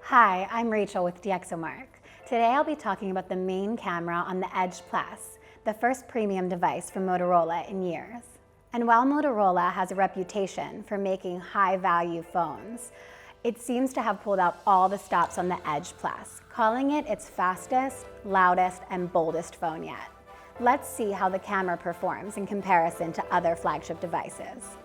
Hi, I'm Rachel with DXOMARK. Today I'll be talking about the main camera on the Edge Plus, the first premium device from Motorola in years. And while Motorola has a reputation for making high-value phones, it seems to have pulled out all the stops on the Edge Plus, calling it its fastest, loudest, and boldest phone yet. Let's see how the camera performs in comparison to other flagship devices.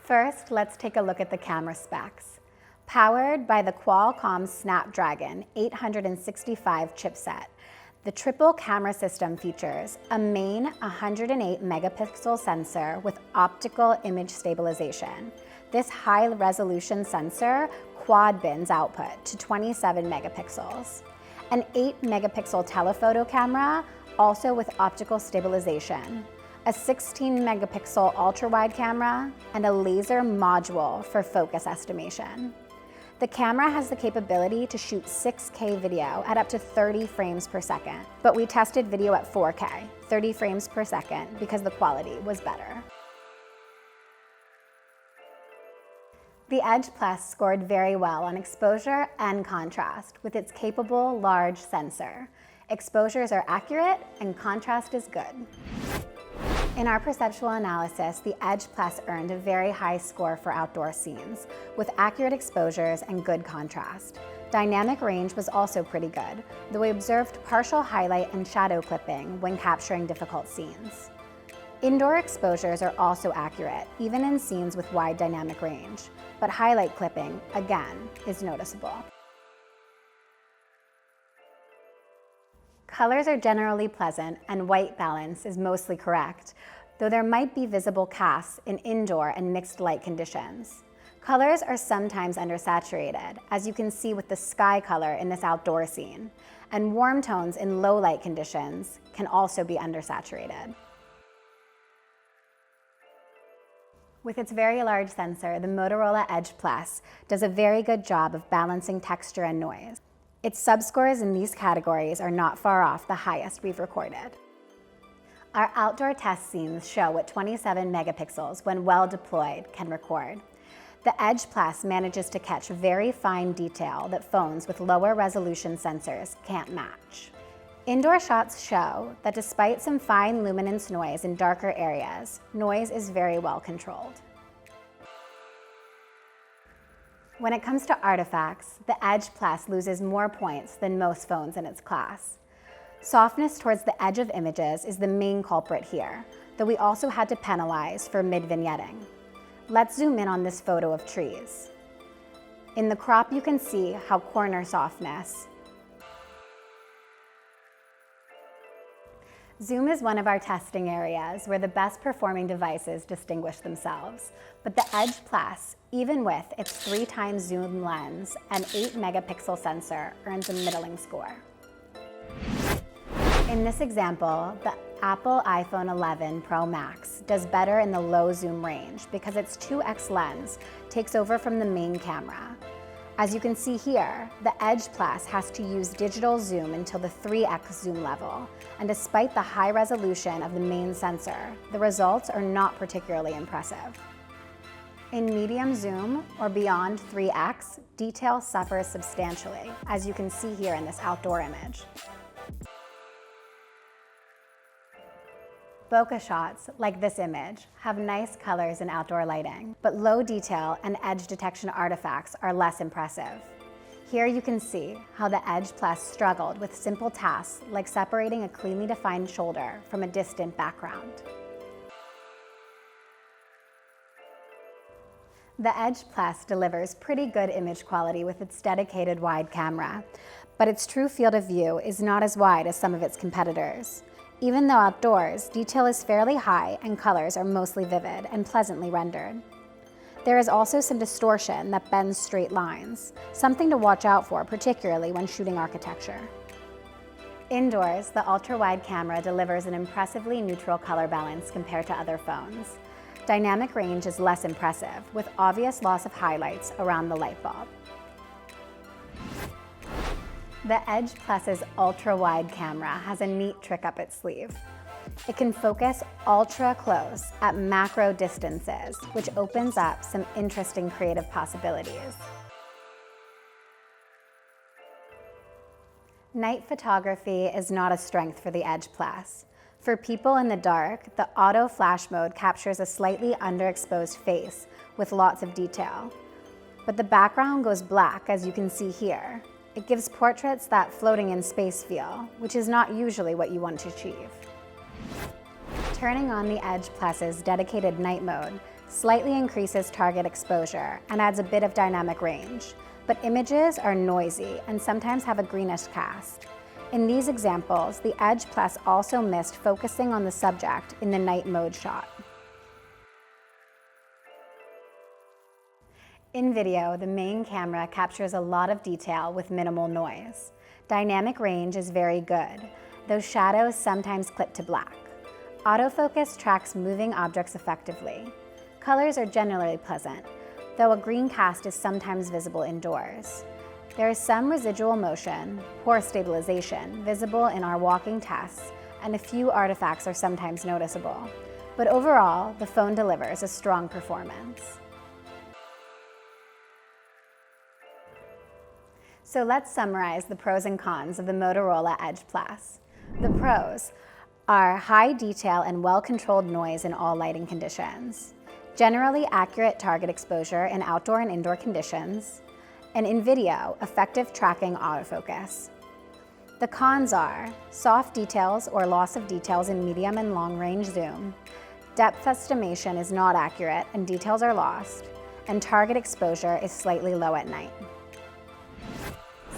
First, let's take a look at the camera specs. Powered by the Qualcomm Snapdragon 865 chipset, the triple camera system features a main 108 megapixel sensor with optical image stabilization. This high-resolution sensor quad bins output to 27 megapixels. An 8 megapixel telephoto camera, also with optical stabilization. A 16 megapixel ultra-wide camera, and a laser module for focus estimation. The camera has the capability to shoot 6K video at up to 30 frames per second, but we tested video at 4K, 30 frames per second, because the quality was better. The Edge Plus scored very well on exposure and contrast with its capable large sensor. Exposures are accurate and contrast is good. In our perceptual analysis, the Edge Plus earned a very high score for outdoor scenes, with accurate exposures and good contrast. Dynamic range was also pretty good, though we observed partial highlight and shadow clipping when capturing difficult scenes. Indoor exposures are also accurate, even in scenes with wide dynamic range, but highlight clipping, again, is noticeable. Colors are generally pleasant and white balance is mostly correct, though there might be visible casts in indoor and mixed light conditions. Colors are sometimes undersaturated, as you can see with the sky color in this outdoor scene, and warm tones in low light conditions can also be undersaturated. With its very large sensor, the Motorola Edge Plus does a very good job of balancing texture and noise. Its subscores in these categories are not far off the highest we've recorded. Our outdoor test scenes show what 27 megapixels, when well deployed, can record. The Edge Plus manages to catch very fine detail that phones with lower resolution sensors can't match. Indoor shots show that despite some fine luminance noise in darker areas, noise is very well controlled. When it comes to artifacts, the Edge Plus loses more points than most phones in its class. Softness towards the edge of images is the main culprit here, though we also had to penalize for mid-vignetting. Let's zoom in on this photo of trees. In the crop, you can see how corner softness. Zoom is one of our testing areas where the best performing devices distinguish themselves, but the Edge Plus, even with its 3 times zoom lens and 8 megapixel sensor, earns a middling score. In this example, the Apple iPhone 11 Pro Max does better in the low zoom range because its 2x lens takes over from the main camera. As you can see here, the Edge Plus has to use digital zoom until the 3x zoom level, and despite the high resolution of the main sensor, the results are not particularly impressive. In medium zoom, or beyond 3x, detail suffers substantially, as you can see here in this outdoor image. Bokeh shots, like this image, have nice colors in outdoor lighting, but low detail and edge detection artifacts are less impressive. Here you can see how the Edge Plus struggled with simple tasks like separating a cleanly defined shoulder from a distant background. The Edge Plus delivers pretty good image quality with its dedicated wide camera, but its true field of view is not as wide as some of its competitors. Even though outdoors, detail is fairly high and colors are mostly vivid and pleasantly rendered. There is also some distortion that bends straight lines, something to watch out for, particularly when shooting architecture. Indoors, the ultra-wide camera delivers an impressively neutral color balance compared to other phones. Dynamic range is less impressive, with obvious loss of highlights around the light bulb. The Edge Plus's ultra-wide camera has a neat trick up its sleeve. It can focus ultra close at macro distances, which opens up some interesting creative possibilities. Night photography is not a strength for the Edge Plus. For people in the dark, the auto flash mode captures a slightly underexposed face with lots of detail. But the background goes black, as you can see here. It gives portraits that floating in space feel, which is not usually what you want to achieve. Turning on the Edge Plus's dedicated night mode slightly increases target exposure and adds a bit of dynamic range, but images are noisy and sometimes have a greenish cast. In these examples, the Edge Plus also missed focusing on the subject in the night mode shot. In video, the main camera captures a lot of detail with minimal noise. Dynamic range is very good, though shadows sometimes clip to black. Autofocus tracks moving objects effectively. Colors are generally pleasant, though a green cast is sometimes visible indoors. There is some residual motion, poor stabilization, visible in our walking tests, and a few artifacts are sometimes noticeable. But overall, the phone delivers a strong performance. So let's summarize the pros and cons of the Motorola Edge Plus. The pros are high detail and well-controlled noise in all lighting conditions, generally accurate target exposure in outdoor and indoor conditions, and in video, effective tracking autofocus. The cons are soft details or loss of details in medium and long-range zoom, depth estimation is not accurate and details are lost, and target exposure is slightly low at night.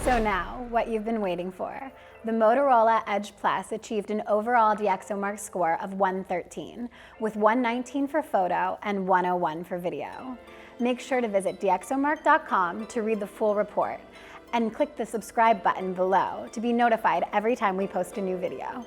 So now, what you've been waiting for. The Motorola Edge Plus achieved an overall DXOMARK score of 113, with 119 for photo and 101 for video. Make sure to visit DXOMARK.com to read the full report, and click the subscribe button below to be notified every time we post a new video.